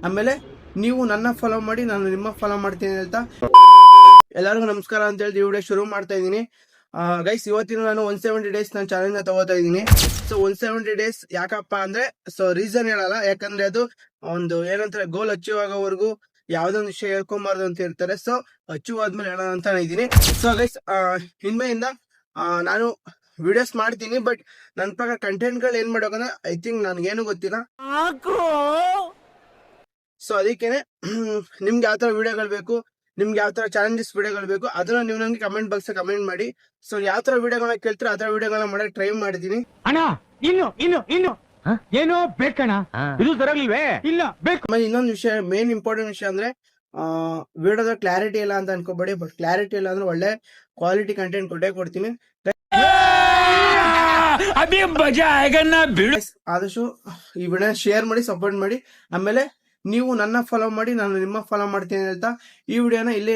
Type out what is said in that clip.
ಆಮೇಲೆ ನೀವು ನನ್ನ ಫಾಲೋ ಮಾಡಿ, ನಾನು ನಿಮ್ಮ ಫಾಲೋ ಮಾಡ್ತೀನಿ ಹೇಳ್ತಾ ಎಲ್ಲರಿಗೂ ನಮಸ್ಕಾರ ಅಂತ ಹೇಳಿ ಈ ವಿಡಿಯೋ ಶುರು ಮಾಡ್ತಾ ಇದ್ದೀನಿ. ಗೈಸ್, ಇವತ್ತಿನ ನಾನು 170 ಡೇಸ್ ನನ್ನ ಚಾಲೆಂಜ್ ತಗೋತಾ ಇದ್ದೀನಿ. ಸೊ 170 ಡೇಸ್ ಯಾಕಪ್ಪ ಅಂದ್ರೆ, ಸೊ ರೀಸನ್ ಹೇಳಲ್ಲ, ಯಾಕಂದ್ರೆ ಅದು ಒಂದು ಏನಂತಾರೆ ಗೋಲ್ ಅಚೀವ್ ಆಗೋವರೆಗೂ ಯಾವ್ದೊಂದು ವಿಷಯ ಹೇಳ್ಕೊಂಬಾರ್ದು ಅಂತ ಇರ್ತಾರೆ. ಸೊ ಅಚೀವ್ ಆದ್ಮೇಲೆ ಹೇಳೋಣ ಅಂತ ಇದ್ದೀನಿ. ಸೊ ಗೈಸ್, ಇನ್ಮೆಯಿಂದ ನಾನು ವಿಡಿಯೋಸ್ ಮಾಡ್ತೀನಿ, ಬಟ್ ನನ್ನ ಪ್ರಕಾರ ಕಂಟೆಂಟ್ಗಳು ಏನ್ ಮಾಡೋಕಂದ್ರೆ ಐ ಥಿಂಕ್ ನನ್ಗೇನು ಗೊತ್ತಿಲ್ಲ. ಸೊ ಅದಕ್ಕೇನೆ ನಿಮ್ಗೆ ಯಾವ ತರ ವಿಡಿಯೋಗಳು ಬೇಕು, ನಿಮ್ಗೆ ಯಾವ ತರ ಚಾಲೆಂಜಸ್ ವಿಡಿಯೋಗಳು ಬೇಕು, ಅದನ್ನ ನೀವು ನನಗೆ ಕಮೆಂಟ್ ಬಾಕ್ಸ್ ಕಮೆಂಟ್ ಮಾಡಿ. ಸೊ ಯಾವ ತರ ವಿಡಿಯೋಗಳನ್ನ ಕೇಳ್ತೀರ ಆ ತರ ವಿಡಿಯೋಗಳನ್ನ ಮಾಡಕ್ ಟ್ರೈ ಮಾಡಿದೀನಿ. ಅಣ್ಣ ಇನ್ನು ಏನೋ ಬೇಕಣ್ಣ, ಇದು ಸರಿಯಾಗಿಲ್ವೇ? ಇಲ್ಲ ಬೇಕು. ಆಮೇಲೆ ಇನ್ನೊಂದು ವಿಷಯ, ಮೇನ್ ಇಂಪಾರ್ಟೆಂಟ್ ವಿಷಯ ಅಂದ್ರೆ ವಿಡಿಯೋದ ಕ್ಲಾರಿಟಿ ಇಲ್ಲ ಅಂತ ಅನ್ಕೋಬೇಡಿ. ಬಟ್ ಕ್ಲಾರಿಟಿ ಇಲ್ಲ ಅಂದ್ರೆ ಒಳ್ಳೆ ಕ್ವಾಲಿಟಿ ಕಂಟೆಂಟ್ ಕೊಟ್ಟೇ ಕೊಡ್ತೀನಿ. ಆದಷ್ಟು ಈ ವಿಡಿಯೋ ಶೇರ್ ಮಾಡಿ, ಸಪೋರ್ಟ್ ಮಾಡಿ. ಆಮೇಲೆ ನೀವು ನನ್ನ ಫಾಲೋ ಮಾಡಿ, ನಾನು ನಿಮ್ಮ ಫಾಲೋ ಮಾಡ್ತೀನಿ ಹೇಳ್ತಾ ಈ ವಿಡಿಯೋನ ಇಲ್ಲೇ